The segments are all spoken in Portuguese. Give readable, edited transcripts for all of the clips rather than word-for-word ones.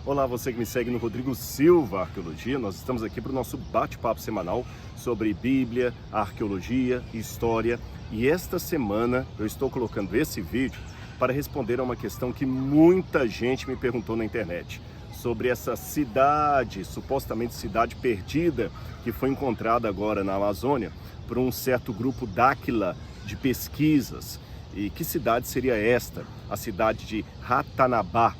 Olá, você que me segue no Rodrigo Silva Arqueologia. Nós estamos aqui para o nosso bate-papo semanal sobre Bíblia, arqueologia, história. E esta semana eu estou colocando esse vídeo para responder a uma questão que muita gente me perguntou na internet sobre essa cidade, supostamente cidade perdida, que foi encontrada agora na Amazônia por um certo grupo Dáquila de pesquisas. E que cidade seria esta? A cidade de Ratanabá.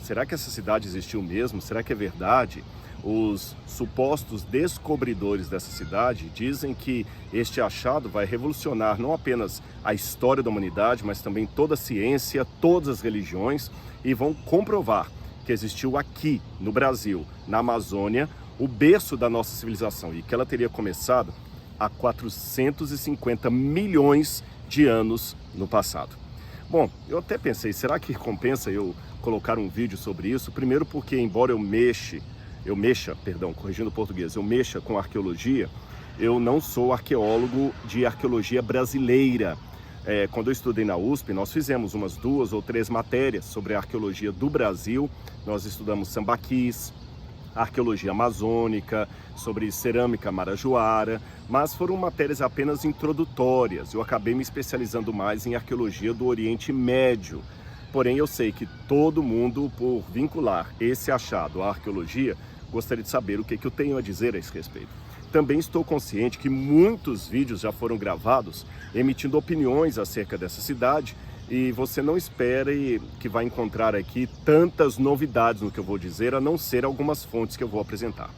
Será que essa cidade existiu mesmo? Será que é verdade? Os supostos descobridores dessa cidade dizem que este achado vai revolucionar não apenas a história da humanidade, mas também toda a ciência, todas as religiões, e vão comprovar que existiu aqui no Brasil, na Amazônia, o berço da nossa civilização e que ela teria começado há 450 milhões de anos no passado. Bom, eu até pensei, será que compensa eu colocar um vídeo sobre isso? Primeiro porque, embora eu mexa com arqueologia, eu não sou arqueólogo de arqueologia brasileira. Quando eu estudei na USP, nós fizemos umas 2 ou 3 matérias sobre a arqueologia do Brasil. Nós estudamos sambaquis, arqueologia amazônica, sobre cerâmica marajoara, mas foram matérias apenas introdutórias. Eu acabei me especializando mais em arqueologia do Oriente Médio. Porém, eu sei que todo mundo, por vincular esse achado à arqueologia, gostaria de saber o que eu tenho a dizer a esse respeito. Também estou consciente que muitos vídeos já foram gravados emitindo opiniões acerca dessa cidade, e você não espere que vai encontrar aqui tantas novidades no que eu vou dizer, a não ser algumas fontes que eu vou apresentar.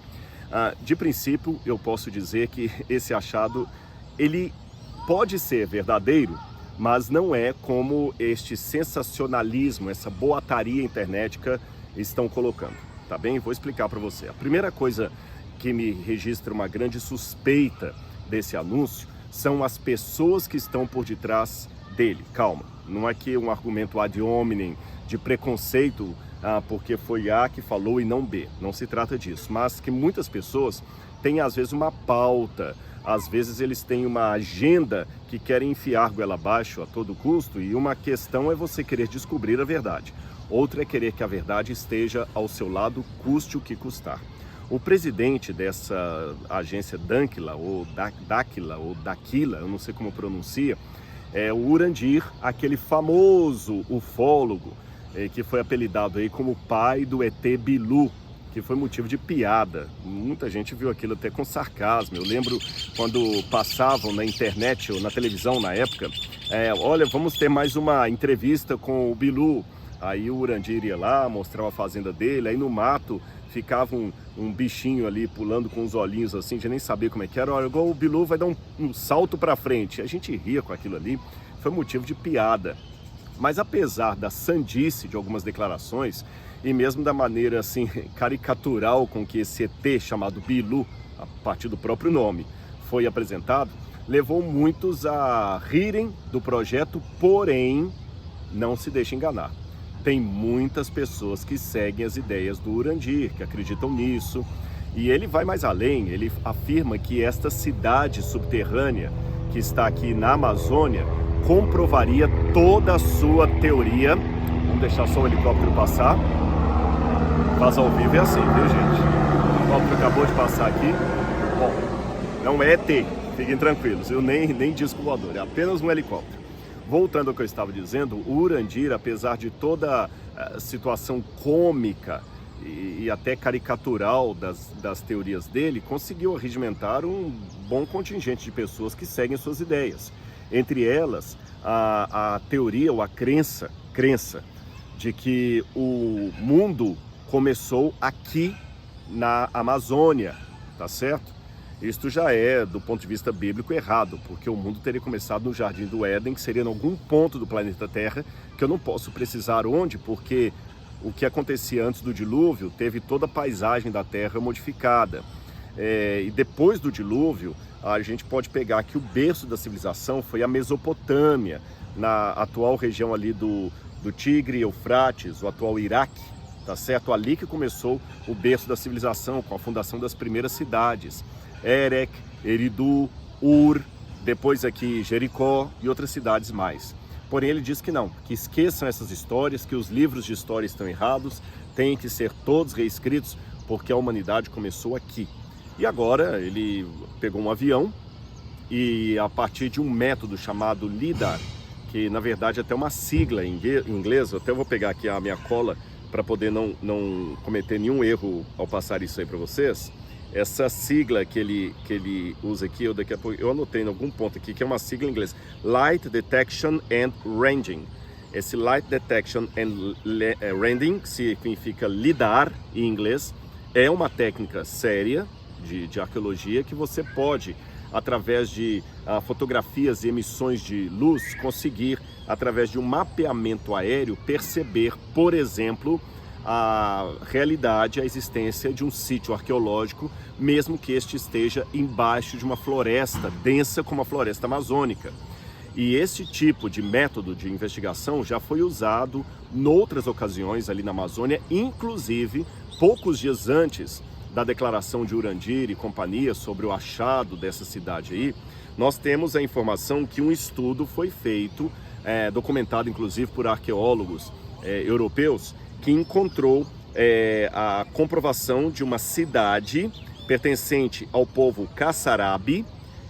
De princípio, eu posso dizer que esse achado, ele pode ser verdadeiro, mas não é como este sensacionalismo, essa boataria internetica estão colocando, tá bem? Vou explicar para você. A primeira coisa que me registra uma grande suspeita desse anúncio são as pessoas que estão por detrás dele. Calma, não é que um argumento ad hominem de preconceito, porque foi A que falou e não B. Não se trata disso, mas que muitas pessoas têm às vezes uma pauta, às vezes eles têm uma agenda que querem enfiar goela abaixo a todo custo, e uma questão é você querer descobrir a verdade. Outra é querer que a verdade esteja ao seu lado, custe o que custar. O presidente dessa agência Dáquila, ou Daquila, eu não sei como pronuncia, é o Urandir, aquele famoso ufólogo que foi apelidado aí como pai do ET Bilu, que foi motivo de piada. Muita gente viu aquilo até com sarcasmo. Eu lembro quando passavam na internet ou na televisão na época, olha, vamos ter mais uma entrevista com o Bilu. Aí o Urandir ia lá, mostrava a fazenda dele, aí no mato ficava um bichinho ali pulando com os olhinhos assim, de nem saber como é que era. Olha, igual o Bilu vai dar um salto para frente. A gente ria com aquilo ali, foi motivo de piada. Mas apesar da sandice de algumas declarações, e mesmo da maneira assim caricatural com que esse ET chamado Bilu, a partir do próprio nome, foi apresentado, levou muitos a rirem do projeto, porém, não se deixe enganar. Tem muitas pessoas que seguem as ideias do Urandir, que acreditam nisso, e ele vai mais além. Ele afirma que esta cidade subterrânea que está aqui na Amazônia comprovaria toda a sua teoria. Vamos deixar só o helicóptero passar. Faz ao vivo é assim, viu, gente? O helicóptero acabou de passar aqui. Bom, não é ET, fiquem tranquilos, eu nem disco voador, é apenas um helicóptero. Voltando ao que eu estava dizendo, o Urandir, apesar de toda a situação cômica e até caricatural das teorias dele, conseguiu arregimentar um bom contingente de pessoas que seguem suas ideias. Entre elas, a teoria ou a crença de que o mundo começou aqui na Amazônia, tá certo? Isto já é, do ponto de vista bíblico, errado, porque o mundo teria começado no Jardim do Éden, que seria em algum ponto do planeta Terra, que eu não posso precisar onde, porque o que acontecia antes do dilúvio teve toda a paisagem da Terra modificada. E depois do dilúvio, a gente pode pegar que o berço da civilização foi a Mesopotâmia, na atual região ali do Tigre, Eufrates, o atual Iraque, tá certo? Ali que começou o berço da civilização, com a fundação das primeiras cidades. Erech, Eridu, Ur, depois aqui Jericó e outras cidades mais. Porém, ele diz que não, que esqueçam essas histórias, que os livros de história estão errados, têm que ser todos reescritos porque a humanidade começou aqui. E agora ele pegou um avião e a partir de um método chamado LIDAR, que na verdade é até uma sigla em inglês, eu até vou pegar aqui a minha cola para poder não cometer nenhum erro ao passar isso aí para vocês. Essa sigla que ele usa aqui, eu anotei em algum ponto aqui, que é uma sigla em inglês, Light Detection and Ranging. Esse Light Detection and Ranging, que significa LIDAR em inglês, é uma técnica séria de arqueologia que você pode, através de fotografias e emissões de luz, conseguir, através de um mapeamento aéreo, perceber, por exemplo, a realidade, a existência de um sítio arqueológico, mesmo que este esteja embaixo de uma floresta densa como a floresta amazônica. E esse tipo de método de investigação já foi usado em outras ocasiões ali na Amazônia, inclusive poucos dias antes da declaração de Urandir e companhia sobre o achado dessa cidade aí, nós temos a informação que um estudo foi feito, documentado inclusive por arqueólogos europeus, que encontrou a comprovação de uma cidade pertencente ao povo Caçarabe,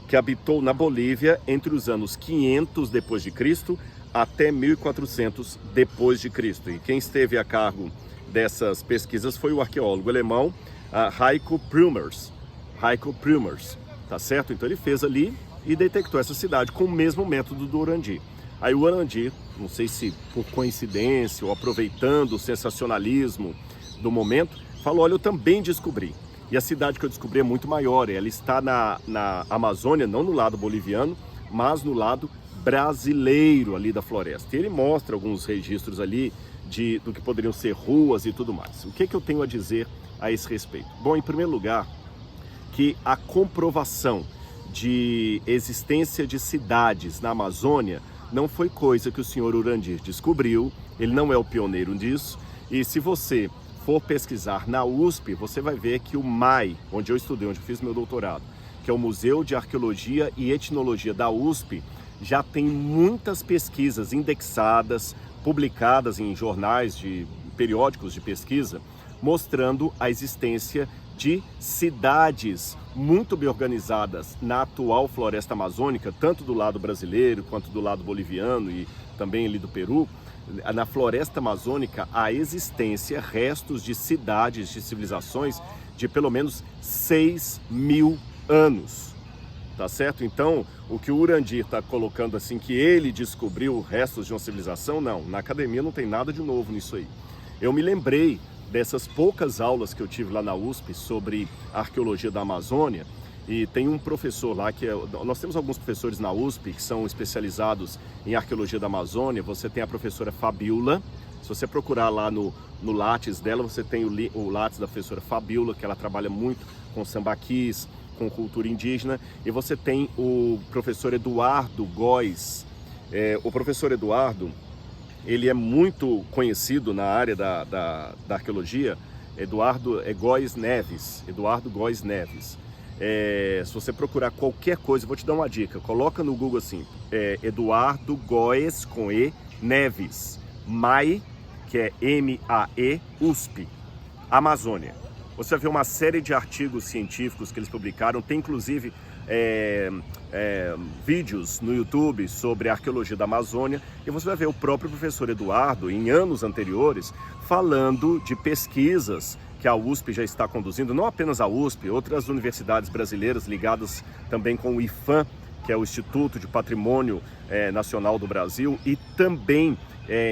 que habitou na Bolívia entre os anos 500 depois de Cristo até 1400 depois de Cristo. E quem esteve a cargo dessas pesquisas foi o arqueólogo alemão Heiko Prümers, tá certo? Então ele fez ali e detectou essa cidade com o mesmo método do Urandir. Aí o Urandir, não sei se por coincidência ou aproveitando o sensacionalismo do momento, falou, olha, eu também descobri. E a cidade que eu descobri é muito maior, ela está na Amazônia, não no lado boliviano, mas no lado brasileiro ali da floresta. E ele mostra alguns registros ali do que poderiam ser ruas e tudo mais. O que eu tenho a dizer a esse respeito? Bom, em primeiro lugar, que a comprovação de existência de cidades na Amazônia não foi coisa que o senhor Urandir descobriu, ele não é o pioneiro disso, e se você for pesquisar na USP, você vai ver que o MAI, onde eu estudei, onde eu fiz meu doutorado, que é o Museu de Arqueologia e Etnologia da USP, já tem muitas pesquisas indexadas, publicadas em jornais, periódicos de pesquisa, mostrando a existência de cidades muito bem organizadas na atual floresta amazônica, tanto do lado brasileiro quanto do lado boliviano e também ali do Peru. Na floresta amazônica há existência, restos de cidades, de civilizações de pelo menos 6.000 anos, tá certo? Então, o que o Urandir está colocando assim, que ele descobriu restos de uma civilização, não, na academia não tem nada de novo nisso aí. Eu me lembrei dessas poucas aulas que eu tive lá na USP sobre a arqueologia da Amazônia, e tem um professor lá nós temos alguns professores na USP que são especializados em arqueologia da Amazônia. Você tem a professora Fabiola, se você procurar lá no Lattes dela, você tem o Lattes da professora Fabiola, que ela trabalha muito com sambaquis, com cultura indígena, e você tem o professor Eduardo Góes. O professor Eduardo, ele é muito conhecido na área da arqueologia. Eduardo Góes Neves. Se você procurar qualquer coisa, eu vou te dar uma dica, coloca no Google assim, Eduardo Góes com E Neves, MAE, que é M-A-E, USP, Amazônia. Você vai ver uma série de artigos científicos que eles publicaram, tem inclusive vídeos no YouTube sobre a arqueologia da Amazônia, e você vai ver o próprio professor Eduardo, em anos anteriores, falando de pesquisas que a USP já está conduzindo, não apenas a USP, outras universidades brasileiras ligadas também com o IPHAN, que é o Instituto de Patrimônio Nacional do Brasil, e também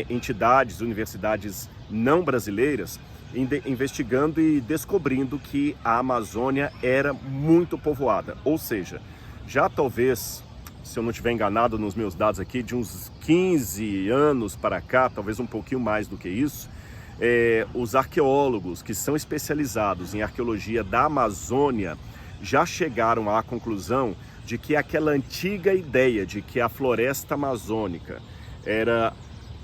entidades, universidades não brasileiras, investigando e descobrindo que a Amazônia era muito povoada. Ou seja, já talvez, se eu não estiver enganado nos meus dados aqui, de uns 15 anos para cá, talvez um pouquinho mais do que isso, os arqueólogos que são especializados em arqueologia da Amazônia já chegaram à conclusão de que aquela antiga ideia de que a floresta amazônica era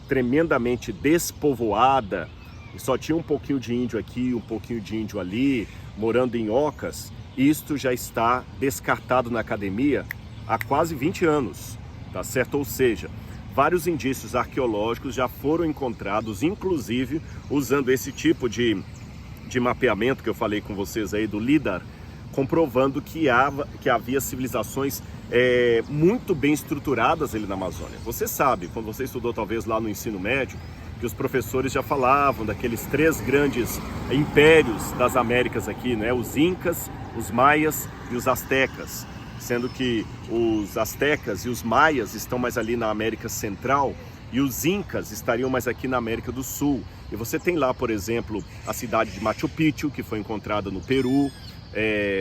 tremendamente despovoada, só tinha um pouquinho de índio aqui, um pouquinho de índio ali, morando em ocas, isto já está descartado na academia há quase 20 anos, tá certo? Ou seja, vários indícios arqueológicos já foram encontrados, inclusive usando esse tipo de mapeamento que eu falei com vocês aí do LIDAR, comprovando que havia civilizações muito bem estruturadas ali na Amazônia. Você sabe, quando você estudou talvez lá no ensino médio, que os professores já falavam daqueles 3 grandes impérios das Américas aqui, né? Os Incas, os Maias e os Astecas, sendo que os Astecas e os Maias estão mais ali na América Central e os Incas estariam mais aqui na América do Sul. E você tem lá, por exemplo, a cidade de Machu Picchu, que foi encontrada no Peru,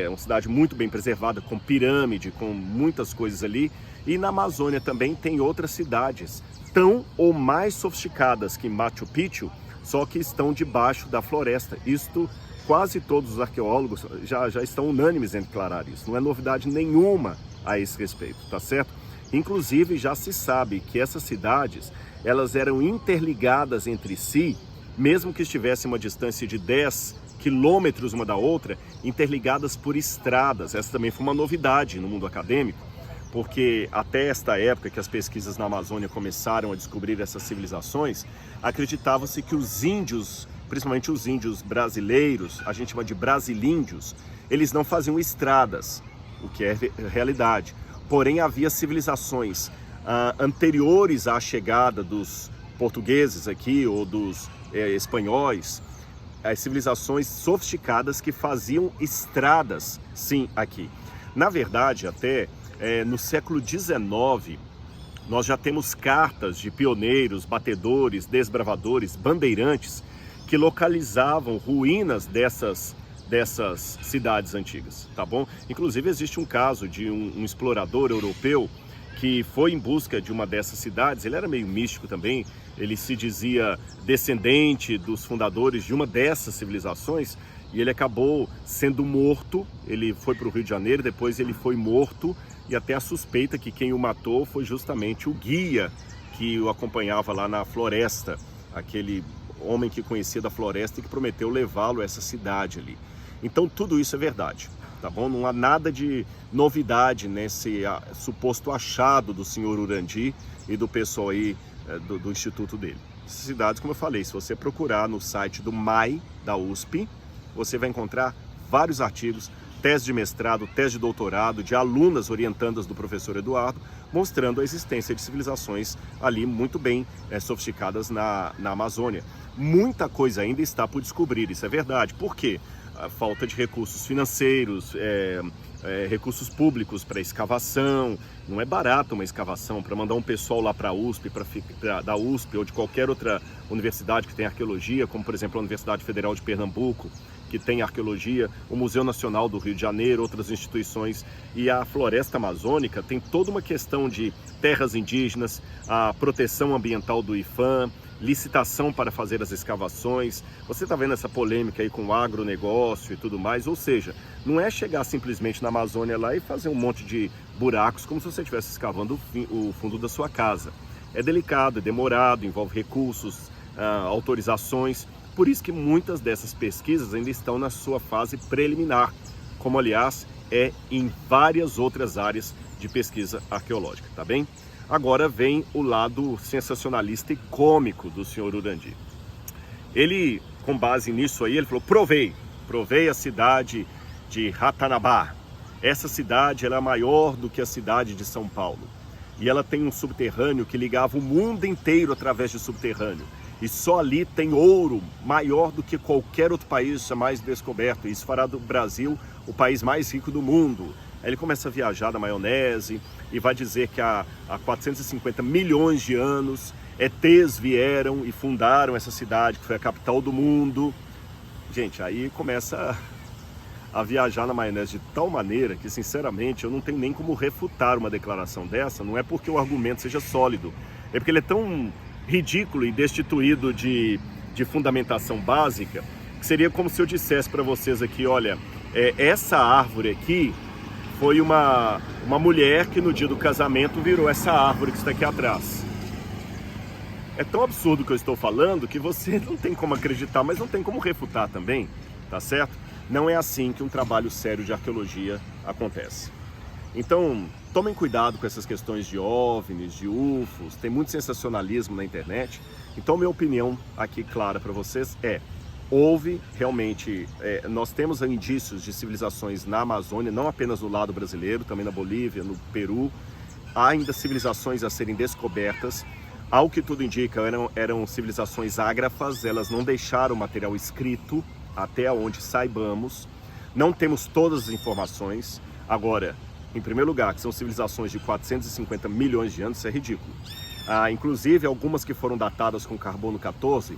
uma cidade muito bem preservada, com pirâmide, com muitas coisas ali. E na Amazônia também tem outras cidades, tão ou mais sofisticadas que Machu Picchu, só que estão debaixo da floresta. Isto, quase todos os arqueólogos já estão unânimes em declarar isso. Não é novidade nenhuma a esse respeito, tá certo? Inclusive, já se sabe que essas cidades, elas eram interligadas entre si, mesmo que estivessem uma distância de 10 quilômetros uma da outra, interligadas por estradas. Essa também foi uma novidade no mundo acadêmico, porque até esta época que as pesquisas na Amazônia começaram a descobrir essas civilizações, acreditava-se que os índios, principalmente os índios brasileiros, a gente chama de brasilíndios, eles não faziam estradas, o que é realidade. Porém, havia civilizações anteriores à chegada dos portugueses aqui, ou dos espanhóis, as civilizações sofisticadas que faziam estradas, sim, aqui. Na verdade, até no século XIX, nós já temos cartas de pioneiros, batedores, desbravadores, bandeirantes, que localizavam ruínas dessas cidades antigas, tá bom? Inclusive existe um caso de um explorador europeu que foi em busca de uma dessas cidades. Ele era meio místico também, ele se dizia descendente dos fundadores de uma dessas civilizações, e ele acabou sendo morto. Ele foi para o Rio de Janeiro, depois ele foi morto, e até a suspeita que quem o matou foi justamente o guia que o acompanhava lá na floresta, aquele homem que conhecia da floresta e que prometeu levá-lo a essa cidade ali. Então tudo isso é verdade, tá bom? Não há nada de novidade nesse suposto achado do senhor Urandi e do pessoal aí do instituto dele. Essas cidades, como eu falei, se você procurar no site do MAI, da USP, você vai encontrar vários artigos, tese de mestrado, tese de doutorado, de alunas orientandas do professor Eduardo, mostrando a existência de civilizações ali muito bem sofisticadas na Amazônia. Muita coisa ainda está por descobrir, isso é verdade. Por quê? A falta de recursos financeiros, recursos públicos para escavação. Não é barato uma escavação. Para mandar um pessoal lá para a USP, da USP ou de qualquer outra universidade que tem arqueologia, como por exemplo a Universidade Federal de Pernambuco, que tem arqueologia, o Museu Nacional do Rio de Janeiro, outras instituições, e a floresta amazônica tem toda uma questão de terras indígenas, a proteção ambiental do IPHAN, licitação para fazer as escavações. Você está vendo essa polêmica aí com o agronegócio e tudo mais, ou seja, não é chegar simplesmente na Amazônia lá e fazer um monte de buracos como se você estivesse escavando o fundo da sua casa. É delicado, é demorado, envolve recursos, autorizações. Por isso que muitas dessas pesquisas ainda estão na sua fase preliminar, como aliás é em várias outras áreas de pesquisa arqueológica, tá bem? Agora vem o lado sensacionalista e cômico do senhor Urandi. Ele, com base nisso aí, ele falou: provei a cidade de Ratanabá. Essa cidade ela é maior do que a cidade de São Paulo. E ela tem um subterrâneo que ligava o mundo inteiro através de subterrâneo. E só ali tem ouro maior do que qualquer outro país jamais descoberto. E isso fará do Brasil o país mais rico do mundo. Aí ele começa a viajar na maionese e vai dizer que há 450 milhões de anos ETs vieram e fundaram essa cidade, que foi a capital do mundo. Gente, aí começa a viajar na maionese de tal maneira que, sinceramente, eu não tenho nem como refutar uma declaração dessa. Não é porque o argumento seja sólido, é porque ele é tão ridículo e destituído de fundamentação básica, que seria como se eu dissesse para vocês aqui: olha, essa árvore aqui foi uma mulher que no dia do casamento virou essa árvore que está aqui atrás. É tão absurdo o que eu estou falando que você não tem como acreditar, mas não tem como refutar também, tá certo? Não é assim que um trabalho sério de arqueologia acontece. Então, tomem cuidado com essas questões de OVNIs, de UFOs, tem muito sensacionalismo na internet. Então, minha opinião aqui clara para vocês houve realmente, nós temos indícios de civilizações na Amazônia, não apenas no lado brasileiro, também na Bolívia, no Peru. Há ainda civilizações a serem descobertas. Ao que tudo indica, eram civilizações ágrafas, elas não deixaram material escrito, até onde saibamos. Não temos todas as informações. Agora, em primeiro lugar, que são civilizações de 450 milhões de anos, isso é ridículo. Inclusive, algumas que foram datadas com carbono 14,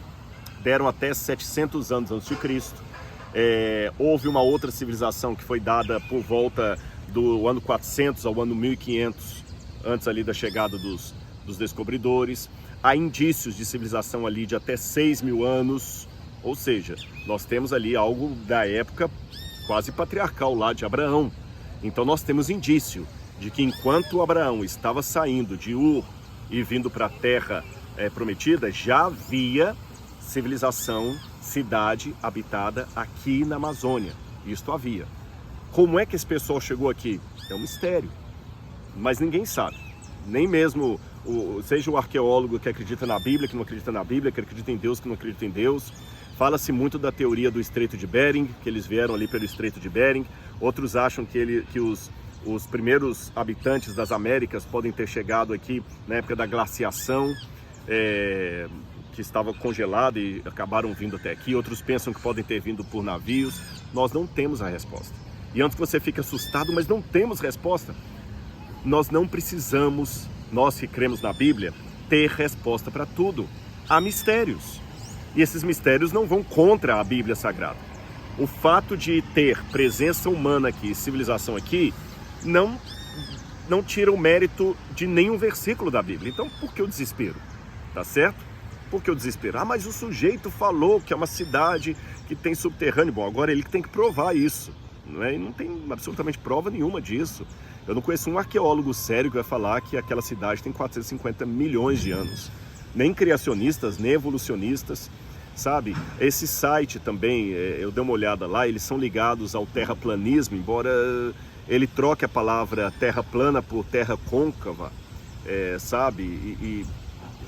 deram até 700 anos antes de Cristo. Houve uma outra civilização que foi dada por volta do ano 400 ao ano 1500, antes ali da chegada dos descobridores. Há indícios de civilização ali de até 6.000 anos, ou seja, nós temos ali algo da época quase patriarcal lá de Abraão. Então nós temos indício de que enquanto Abraão estava saindo de Ur e vindo para a terra prometida, já havia civilização, cidade habitada aqui na Amazônia. Isto havia. Como é que esse pessoal chegou aqui? É um mistério, mas ninguém sabe. Nem mesmo seja o arqueólogo que acredita na Bíblia, que não acredita na Bíblia, que acredita em Deus, que não acredita em Deus. Fala-se muito da teoria do Estreito de Bering, que eles vieram ali pelo Estreito de Bering. Outros acham que os primeiros habitantes das Américas podem ter chegado aqui na época da glaciação, que estava congelada e acabaram vindo até aqui. Outros pensam que podem ter vindo por navios. Nós não temos a resposta. E antes que você fique assustado, mas não temos resposta. Nós não precisamos, nós que cremos na Bíblia, ter resposta para tudo. Há mistérios. E esses mistérios não vão contra a Bíblia Sagrada. O fato de ter presença humana aqui, civilização aqui, não tira o mérito de nenhum versículo da Bíblia. Então, por que o desespero? Tá certo? Por que o desespero? Mas o sujeito falou que é uma cidade que tem subterrâneo. Bom, agora ele que tem que provar isso. E não tem absolutamente prova nenhuma disso. Eu não conheço um arqueólogo sério que vai falar que aquela cidade tem 450 milhões de anos. Nem criacionistas, nem evolucionistas, sabe? Esse site também, eu dei uma olhada lá, eles são ligados ao terraplanismo, embora ele troque a palavra terra plana por terra côncava, sabe? E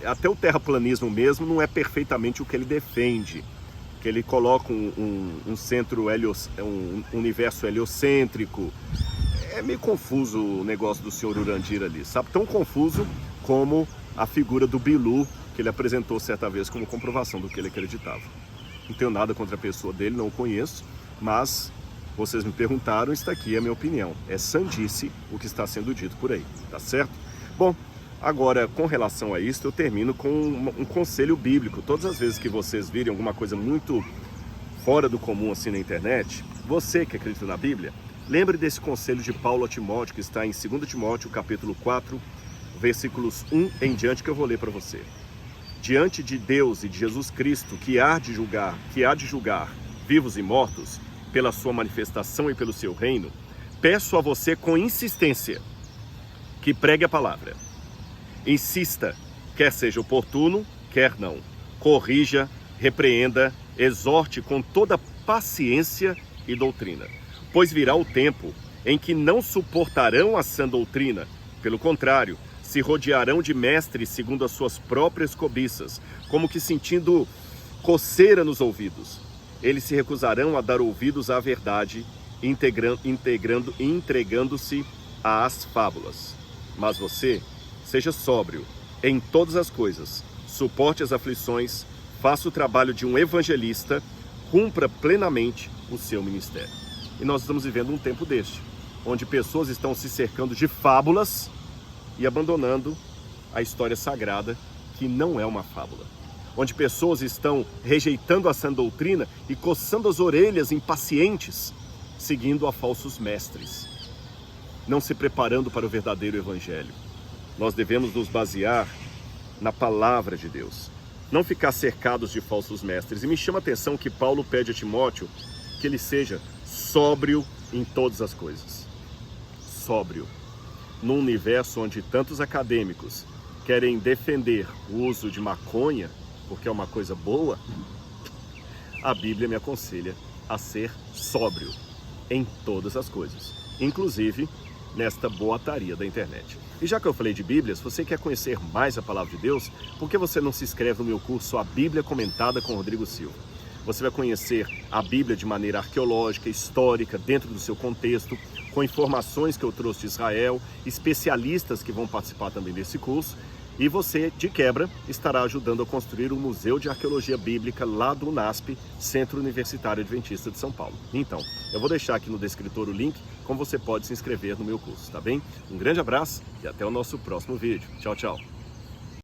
até o terraplanismo mesmo não é perfeitamente o que ele defende. Que ele coloca um centro, um universo heliocêntrico. É meio confuso o negócio do senhor Urandir ali, sabe? Tão confuso como a figura do Bilu, que ele apresentou certa vez como comprovação do que ele acreditava. Não tenho nada contra a pessoa dele, não o conheço, mas vocês me perguntaram, está aqui a minha opinião. É sandice o que está sendo dito por aí, tá certo? Bom, agora, com relação a isso, eu termino com um conselho bíblico. Todas as vezes que vocês virem alguma coisa muito fora do comum assim na internet, você que acredita na Bíblia, lembre desse conselho de Paulo a Timóteo, que está em 2 Timóteo, capítulo 4, versículos 1 em diante, que eu vou ler para você. Diante de Deus e de Jesus Cristo, que há de julgar vivos e mortos, pela sua manifestação e pelo seu reino, peço a você com insistência que pregue a palavra. Insista, quer seja oportuno, quer não. Corrija, repreenda, exorte com toda paciência e doutrina. Pois virá o tempo em que não suportarão a sã doutrina. Pelo contrário, se rodearão de mestres segundo as suas próprias cobiças, como que sentindo coceira nos ouvidos. Eles se recusarão a dar ouvidos à verdade, entregando-se às fábulas. Mas você, seja sóbrio em todas as coisas, suporte as aflições, faça o trabalho de um evangelista, cumpra plenamente o seu ministério. E nós estamos vivendo um tempo deste, onde pessoas estão se cercando de fábulas e abandonando a história sagrada, que não é uma fábula. Onde pessoas estão rejeitando a sã doutrina e coçando as orelhas impacientes, seguindo a falsos mestres, não se preparando para o verdadeiro evangelho. Nós devemos nos basear na palavra de Deus, não ficar cercados de falsos mestres. E me chama a atenção que Paulo pede a Timóteo que ele seja sóbrio em todas as coisas. Sóbrio. Num universo onde tantos acadêmicos querem defender o uso de maconha, porque é uma coisa boa, a Bíblia me aconselha a ser sóbrio em todas as coisas, inclusive nesta boataria da internet. E já que eu falei de Bíblia, se você quer conhecer mais a Palavra de Deus, por que você não se inscreve no meu curso A Bíblia Comentada com Rodrigo Silva? Você vai conhecer a Bíblia de maneira arqueológica, histórica, dentro do seu contexto, com informações que eu trouxe de Israel, especialistas que vão participar também desse curso, e você, de quebra, estará ajudando a construir um Museu de Arqueologia Bíblica lá do UNASP, Centro Universitário Adventista de São Paulo. Então, eu vou deixar aqui no descritor o link, como você pode se inscrever no meu curso, tá bem? Um grande abraço e até o nosso próximo vídeo. Tchau, tchau!